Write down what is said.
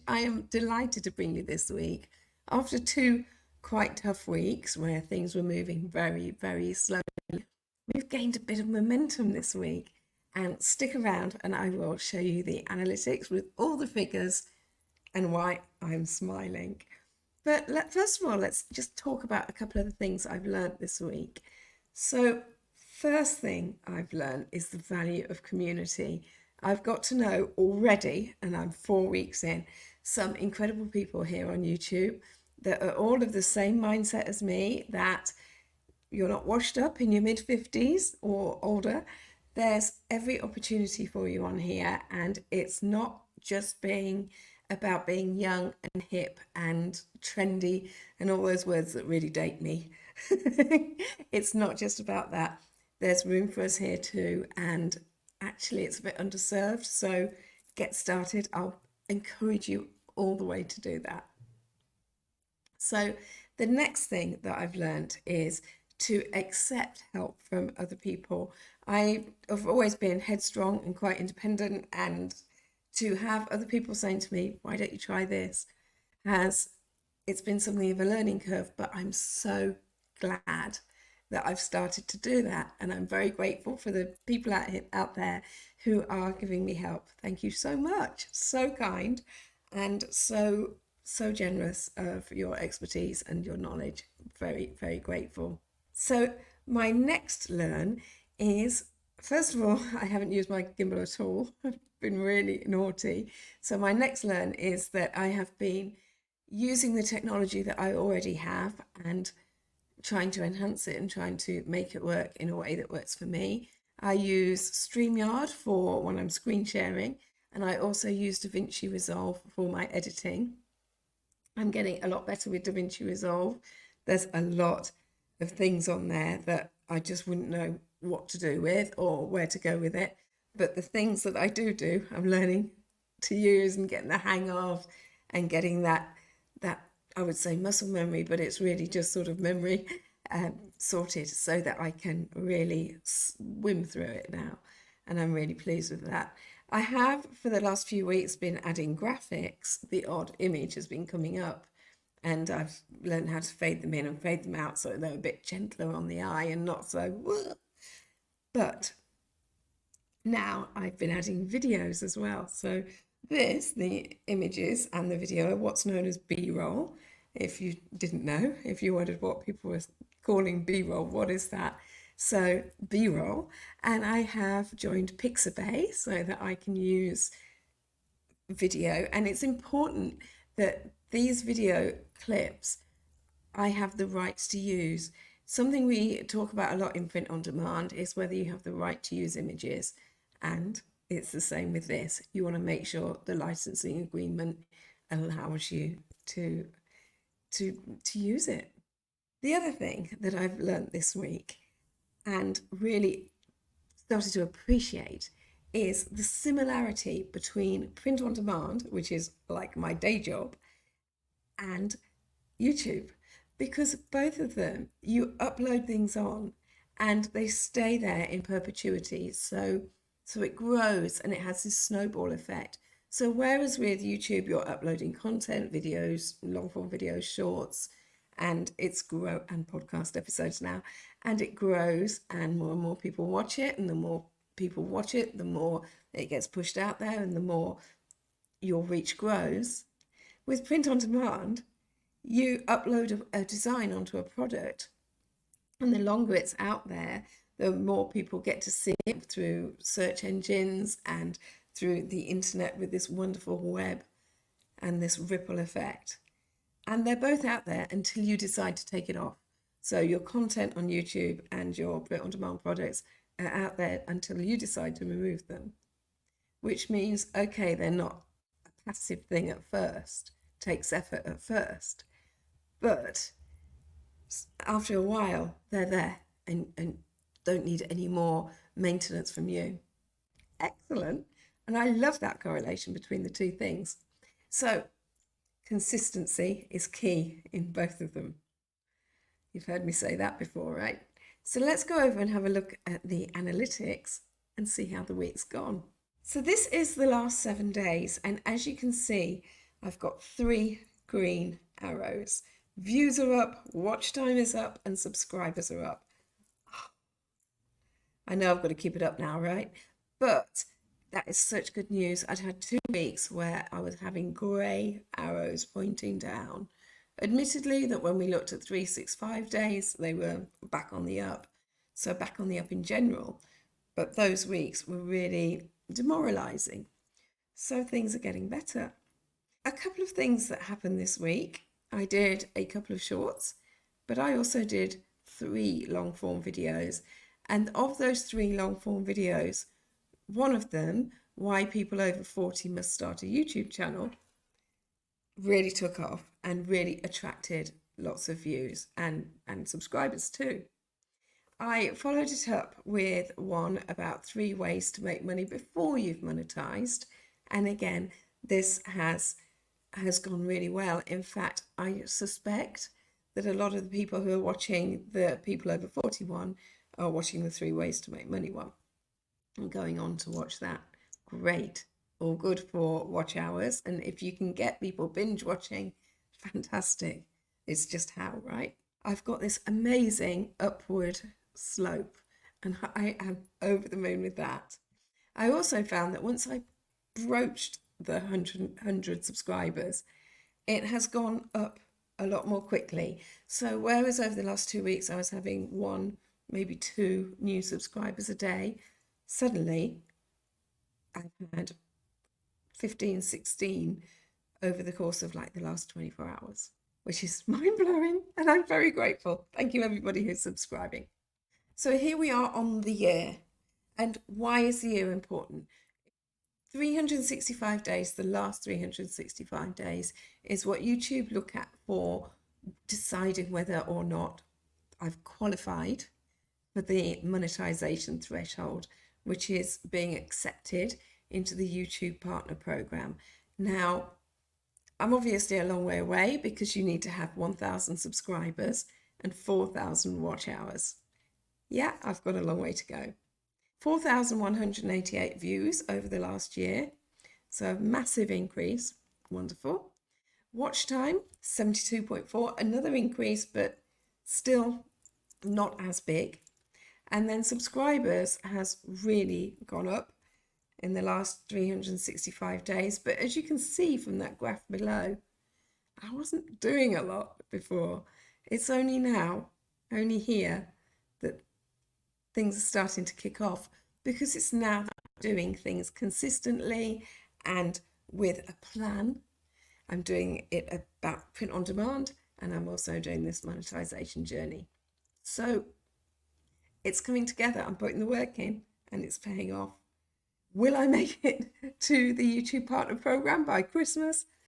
I am delighted to bring you this week. After two quite tough weeks where things were moving very, very slowly, we've gained a bit of momentum this week. And stick around and I will show you the analytics with all the figures and why I'm smiling. But first of all, let's just talk about a couple of the things I've learned this week. So, first thing I've learned is the value of community. I've got to know already, and I'm 4 weeks in, some incredible people here on YouTube that are all of the same mindset as me, that you're not washed up in your mid-50s or older. There's every opportunity for you on here, and it's not just about being young and hip and trendy and all those words that really date me. It's not just about that. There's room for us here too, and actually it's a bit underserved, so get started. I'll encourage you all the way to do that. So the next thing that I've learned is to accept help from other people. I have always been headstrong and quite independent, and to have other people saying to me, why don't you try this, it's been something of a learning curve, but I'm so glad that I've started to do that. And I'm very grateful for the people out there who are giving me help. Thank you so much. So kind and so generous of your expertise and your knowledge. Very, very grateful. So my next learn is, first of all, I haven't used my gimbal at all. I've been really naughty. So my next learn is that I have been using the technology that I already have and trying to enhance it and trying to make it work in a way that works for me. I use StreamYard for when I'm screen sharing, and I also use DaVinci Resolve for my editing. I'm getting a lot better with DaVinci Resolve. There's a lot of things on there that I just wouldn't know what to do with or where to go with it. But the things that I do, I'm learning to use and getting the hang of, and getting that I would say muscle memory, but it's really just sort of memory sorted so that I can really swim through it now. And I'm really pleased with that. I have, for the last few weeks, been adding graphics. The odd image has been coming up, and I've learned how to fade them in and fade them out so they're a bit gentler on the eye and not so. But now I've been adding videos as well. So the images and the video are what's known as B-roll. If you didn't know, if you wondered what people were calling B-roll, what is that? So B-roll, and I have joined Pixabay so that I can use video, and it's important that these video clips I have the rights to use. Something we talk about a lot in print on demand is whether you have the right to use images, and it's the same with this. You want to make sure the licensing agreement allows you to use it. The other thing that I've learned this week and really started to appreciate is the similarity between print on demand, which is like my day job, and YouTube, because both of them, you upload things on and they stay there in perpetuity. So it grows and it has this snowball effect. So whereas with YouTube, you're uploading content, videos, long form videos, shorts, and and podcast episodes now, and it grows and more people watch it, and the more people watch it, the more it gets pushed out there and the more your reach grows. With print on demand, you upload a design onto a product, and the longer it's out there, the more people get to see it through search engines and through the internet with this wonderful web and this ripple effect. And they're both out there until you decide to take it off. So your content on YouTube and your print on demand products are out there until you decide to remove them, which means, okay, they're not a passive thing at first, takes effort at first, but after a while, they're there and don't need any more maintenance from you. Excellent. And I love that correlation between the two things. So consistency is key in both of them. You've heard me say that before, right? So let's go over and have a look at the analytics and see how the week's gone. So this is the last 7 days. And as you can see, I've got 3 green arrows. Views are up, watch time is up, and subscribers are up. I know I've got to keep it up now, right? But that is such good news. I'd had 2 weeks where I was having grey arrows pointing down. Admittedly, that when we looked at 365 days, they were back on the up. So back on the up in general. But those weeks were really demoralising. So things are getting better. A couple of things that happened this week. I did a couple of shorts, but I also did 3 long form videos. And of those 3 long form videos, one of them, Why People Over 40 Must Start a YouTube Channel, really took off and really attracted lots of views and subscribers too. I followed it up with one about 3 ways to make money before you've monetized. And again, this has gone really well. In fact, I suspect that a lot of the people who are watching the People Over 41 are watching the 3 ways to make money one and going on to watch that. Great. All good for watch hours. And if you can get people binge watching, fantastic. It's just how, right? I've got this amazing upward slope and I am over the moon with that. I also found that once I broached the 100 subscribers, it has gone up a lot more quickly. So whereas over the last 2 weeks I was having 1, maybe 2 new subscribers a day, suddenly I've had 15, 16 over the course of like the last 24 hours, which is mind-blowing, and I'm very grateful. Thank you everybody who's subscribing. So here we are on the year. And why is the year important? 365 days, the last 365 days, is what YouTube look at for deciding whether or not I've qualified for the monetization threshold, which is being accepted into the YouTube partner program. Now, I'm obviously a long way away because you need to have 1,000 subscribers and 4,000 watch hours. Yeah, I've got a long way to go. 4,188 views over the last year. So a massive increase. Wonderful. Watch time, 72.4, another increase, but still not as big. And then subscribers has really gone up in the last 365 days. But as you can see from that graph below, I wasn't doing a lot before. It's only now, only here, that things are starting to kick off, because it's now doing things consistently and with a plan. I'm doing it about print on demand, and I'm also doing this monetization journey. So it's coming together. I'm putting the work in and it's paying off. Will I make it to the YouTube partner program by Christmas?